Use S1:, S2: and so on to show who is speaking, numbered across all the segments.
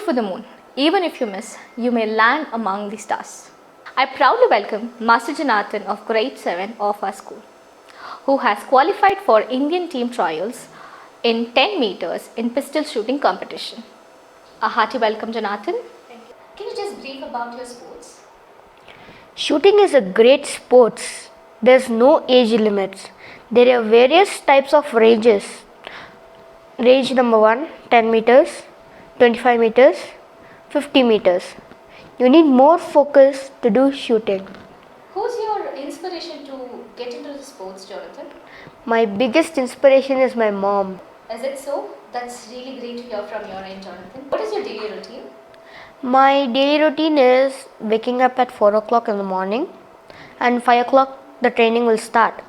S1: for the moon. Even if you miss, you may land among the stars. I proudly welcome Master Jonathan of grade 7 of our school, who has qualified for Indian team trials in 10 meters in pistol shooting competition. A hearty welcome, Jonathan. Thank you. Can you just brief about your sports?
S2: Shooting is a great sport. There's no age limits. There are various types of ranges. Range number 1, 10 meters, 25 meters, 50 meters. You need more focus to do shooting.
S1: Who's your inspiration to get into the sports, Jonathan?
S2: My biggest inspiration is my mom.
S1: Is it so? That's really great to hear from your end, Jonathan. What is your daily routine?
S2: My daily routine is waking up at 4 o'clock in the morning, and 5 o'clock the training will start,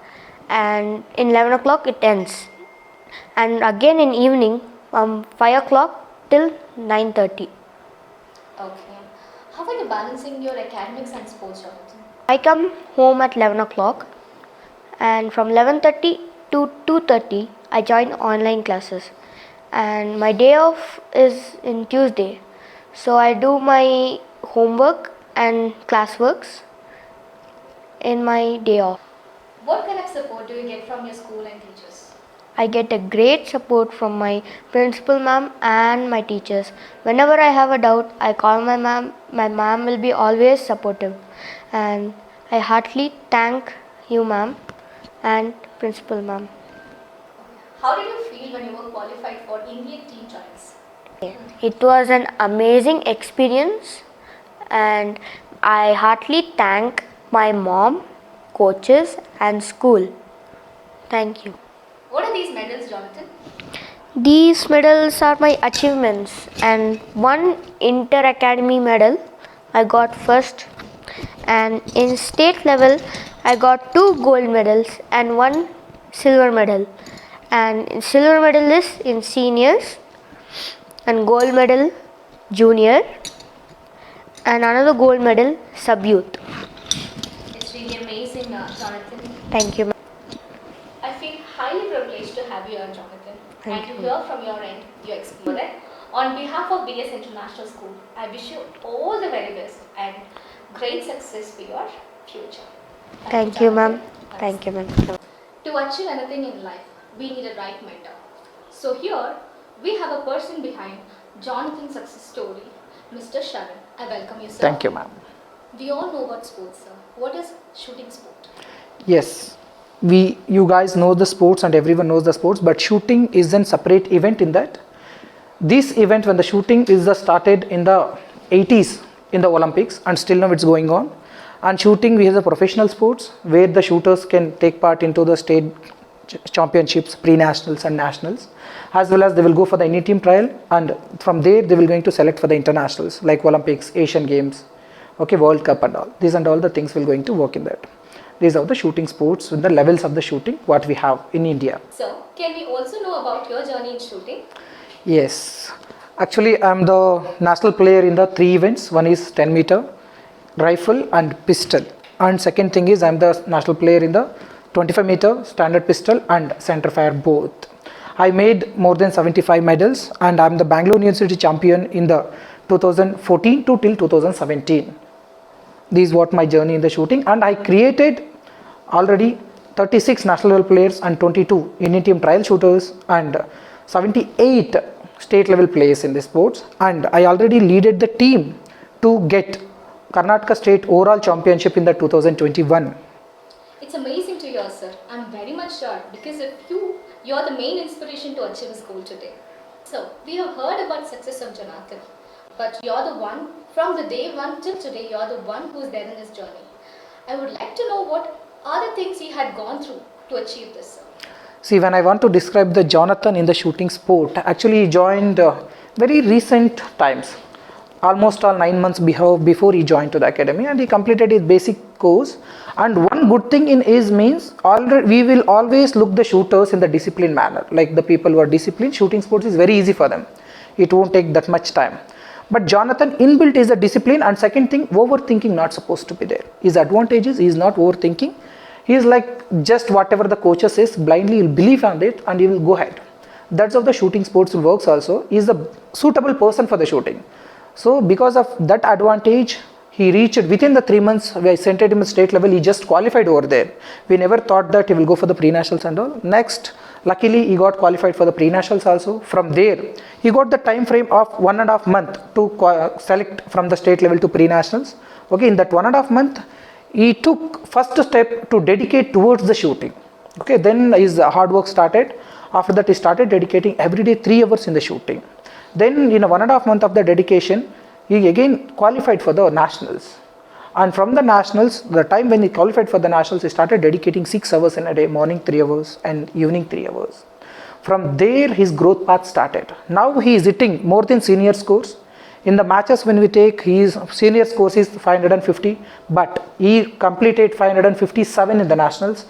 S2: and in 11 o'clock it ends, and again in evening from 5 o'clock till 9:30.
S1: Okay. How are you balancing your academics and sports, Jonathan?
S2: I come home at 11 o'clock, and from 11:30 to 2:30 I join online classes, and my day off is in Tuesday. So I do my homework and classworks in my day off.
S1: What kind of support do you get from your school and teachers?
S2: I get a great support from my principal ma'am and my teachers. Whenever I have a doubt, I call my ma'am. My ma'am will be always supportive. And I heartily thank you, ma'am, and principal ma'am.
S1: How did you feel when you were qualified for Indian team trials?
S2: It was an amazing experience, and I heartily thank my mom, coaches, and school. Thank you.
S1: What are these medals, Jonathan?
S2: These medals are my achievements, and one inter academy medal I got first, and in state level I got 2 gold medals and 1 silver medal, and silver medal is in seniors and gold medal junior, and another gold medal sub youth.
S1: It's really amazing, Jonathan.
S2: Thank you, ma'am.
S1: I feel highly privileged to have you here, Jonathan, and to hear from your end your experience. On behalf of BS International School, I wish you all the very best and great success for your future.
S2: Thank you, ma'am. Thank you, ma'am.
S1: To achieve anything in life, we need a right mentor. So here, we have a person behind Jonathan's success story, Mr. Sharan. I welcome you, sir.
S3: Thank you, ma'am.
S1: We all know about sports, sir. What is shooting sport?
S3: Yes, you guys know the sports and everyone knows the sports, but shooting is a separate event in that. This event, when the shooting is started in the 80s in the Olympics, and still now it's going on. And shooting, we have the professional sports where the shooters can take part into the state championships, pre-nationals and nationals, as well as they will go for the Indian team trial, and from there they will going to select for the internationals like Olympics, Asian Games, okay, World Cup and all. These and all the things will going to work in that. These are the shooting sports with the levels of the shooting what we have in India.
S1: So, can we also know about your journey in shooting?
S3: Yes, actually I am the national player in the 3 events. One is 10 meter, rifle and pistol, and second thing is I am the national player in the 25 meter standard pistol and center fire both. I made more than 75 medals, and I am the Bangalore University champion in the 2014 to till 2017. This is what my journey in the shooting, and I created already 36 national level players and 22 Indian team trial shooters and 78 state level players in the sports, and I already leaded the team to get Karnataka State Overall Championship in the 2021.
S1: It's amazing to hear, sir. I'm very much sure because of you're the main inspiration to achieve this goal today. So, we have heard about success of Jonathan, but you're the one, from the day one till today, you're the one who's there in this journey. I would like to know what are the things he had gone through to achieve this, sir.
S3: See, when I want to describe the Jonathan in the shooting sport, actually he joined very recent times, almost all 9 months before he joined to the academy, and he completed his basic course. And one good thing in his means, we will always look the shooters in the disciplined manner. Like the people who are disciplined, shooting sports is very easy for them. It won't take that much time. But Jonathan inbuilt is a discipline, and second thing, overthinking not supposed to be there. His advantage is he is not overthinking. He is like just whatever the coach says, blindly he'll believe on it and he will go ahead. That's how the shooting sports works also. He is a suitable person for the shooting. So because of that advantage, he reached within the 3 months. We sent him at state level. He just qualified over there. We never thought that he will go for the pre-nationals and all. Next, luckily he got qualified for the pre-nationals also. From there, he got the time frame of 1.5 month to select from the state level to pre-nationals. Okay, in that 1.5 month, he took first step to dedicate towards the shooting. Okay, then his hard work started. After that, he started dedicating every day 3 hours in the shooting. Then in a 1.5 month of the dedication, he again qualified for the nationals. And from the nationals, the time when he qualified for the nationals, he started dedicating 6 hours in a day, morning 3 hours and evening 3 hours. From there, his growth path started. Now he is hitting more than senior scores. In the matches when we take, his senior scores is 550, but he completed 557 in the nationals.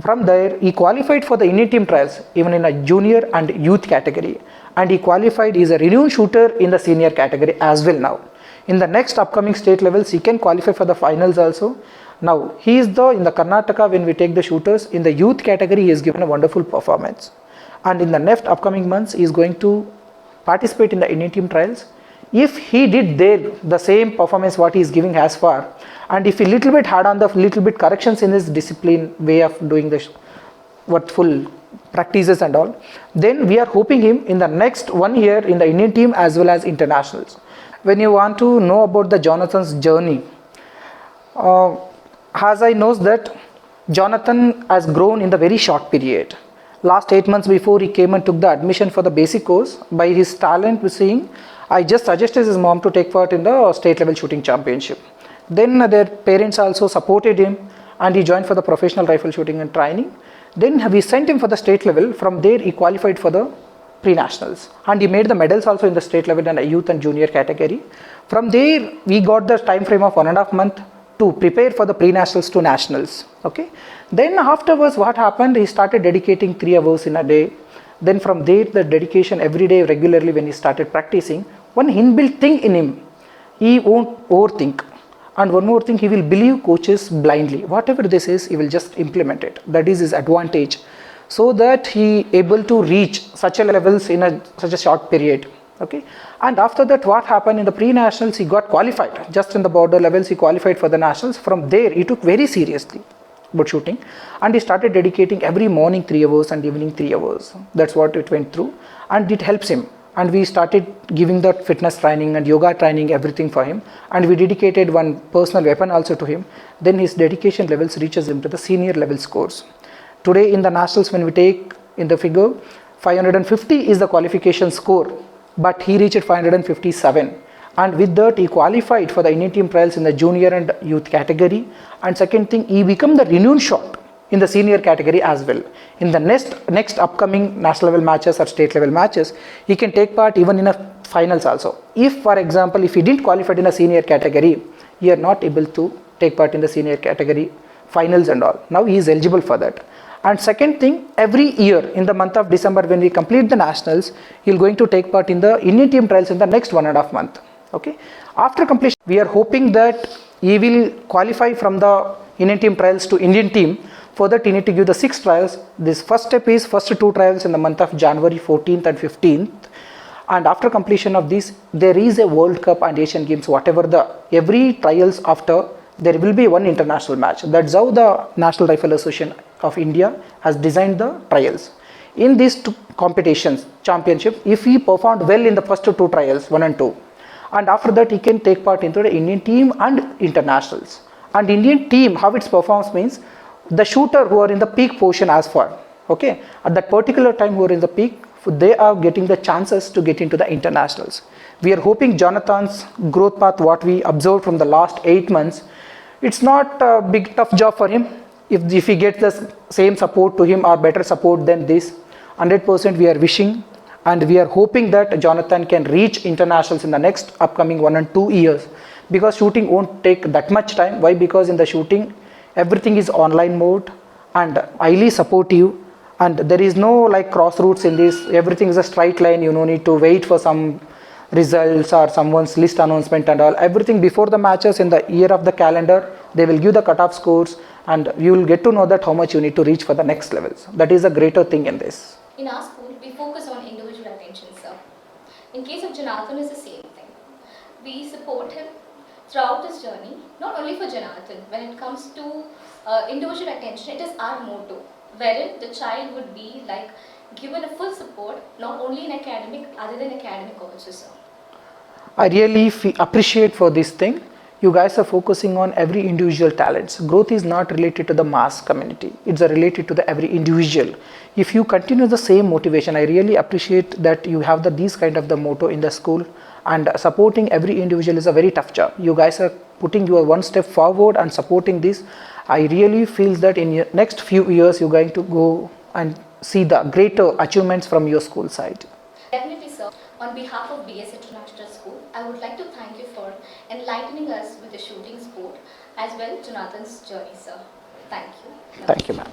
S3: From there, he qualified for the Indian team trials, even in a junior and youth category. And he qualified, he is a renowned shooter in the senior category as well now. In the next upcoming state levels, he can qualify for the finals also. Now, he is in the Karnataka, when we take the shooters, in the youth category, he has given a wonderful performance. And in the next upcoming months, he is going to participate in the Indian team trials. If he did there the same performance what he is giving as far, and if he little bit had on the little bit corrections in his discipline way of doing the full practices and all, then we are hoping him in the next 1 year in the Indian team as well as internationals. When you want to know about the Jonathan's journey, as I knows that Jonathan has grown in the very short period. Last 8 months before he came and took the admission for the basic course, by his talent seeing, I just suggested his mom to take part in the state level shooting championship. Then their parents also supported him and he joined for the professional rifle shooting and training. Then we sent him for the state level. From there he qualified for the pre-nationals and he made the medals also in the state level and a youth and junior category. From there we got the time frame of 1.5 month to prepare for the pre-nationals to nationals. Okay. Then afterwards what happened, he started dedicating 3 hours in a day. Then from there the dedication every day regularly when he started practicing, one inbuilt thing in him, he won't overthink. And one more thing, he will believe coaches blindly. Whatever they say, he will just implement it. That is his advantage. So that he able to reach such a levels in such a short period. Okay. And after that what happened in the pre-nationals, he got qualified. Just in the border levels, he qualified for the nationals. From there, he took very seriously about shooting. And he started dedicating every morning 3 hours and evening 3 hours. That's what it went through. And it helps him. And we started giving that fitness training and yoga training, everything for him. And we dedicated one personal weapon also to him. Then his dedication levels reaches him to the senior level scores. Today in the nationals, when we take in the figure, 550 is the qualification score, but he reached 557. And with that, he qualified for the Indian team trials in the junior and youth category. And second thing, he became the renowned shot in the senior category as well. In the next upcoming national level matches or state level matches, he can take part even in a finals also. If, for example, if he didn't qualify in a senior category, he are not able to take part in the senior category finals and all. Now he is eligible for that. And second thing, every year in the month of December when we complete the nationals, he is going to take part in the Indian team trials in the next 1.5 month. Okay. After completion, we are hoping that he will qualify from the Indian team trials to Indian team. For that, he need to give the 6 trials. This first step is first 2 trials in the month of January 14th and 15th. And after completion of this, there is a World Cup and Asian Games, whatever every trials after, there will be one international match. That's how the National Rifle Association of India has designed the trials. In these 2 competitions, championship, if he performed well in the first 2 trials, 1 and 2, and after that he can take part into the Indian team and internationals. And Indian team, how its performance means, the shooter who are in the peak position as far, okay, at that particular time who are in the peak, they are getting the chances to get into the internationals. We are hoping Jonathan's growth path, what we observed from the last 8 months, it's not a big tough job for him. If he gets the same support to him or better support than this, 100% we are wishing and we are hoping that Jonathan can reach internationals in the next upcoming 1 and 2 years, because shooting won't take that much time. Why? Because in the shooting everything is online mode and highly supportive, and there is no like crossroads in this. Everything is a straight line. You no need to wait for some results or someone's list announcement and all. Everything before the matches in the year of the calendar, they will give the cutoff scores and you will get to know that how much you need to reach for the next levels. That is a greater thing in this.
S1: In our school, we focus on individual attention, sir. In case of Jonathan, it's the same thing. we support him throughout his journey, not only for Jonathan. When it comes to individual attention, it is our motto, wherein the child would be like given a full support, not only in academic, other than academic also, sir.
S3: I really appreciate for this thing. You guys are focusing on every individual talents. Growth is not related to the mass community. It's related to the every individual. If you continue the same motivation, I really appreciate that you have these kind of the motto in the school, and supporting every individual is a very tough job. You guys are putting your one step forward and supporting this. I really feel that in your next few years you're going to go and see the greater achievements from your school side.
S1: Definitely, sir. On behalf of BS International School, I would like to thank you for enlightening us with the shooting sport as well Jonathan's journey, sir. Thank you.
S3: Thank you, ma'am.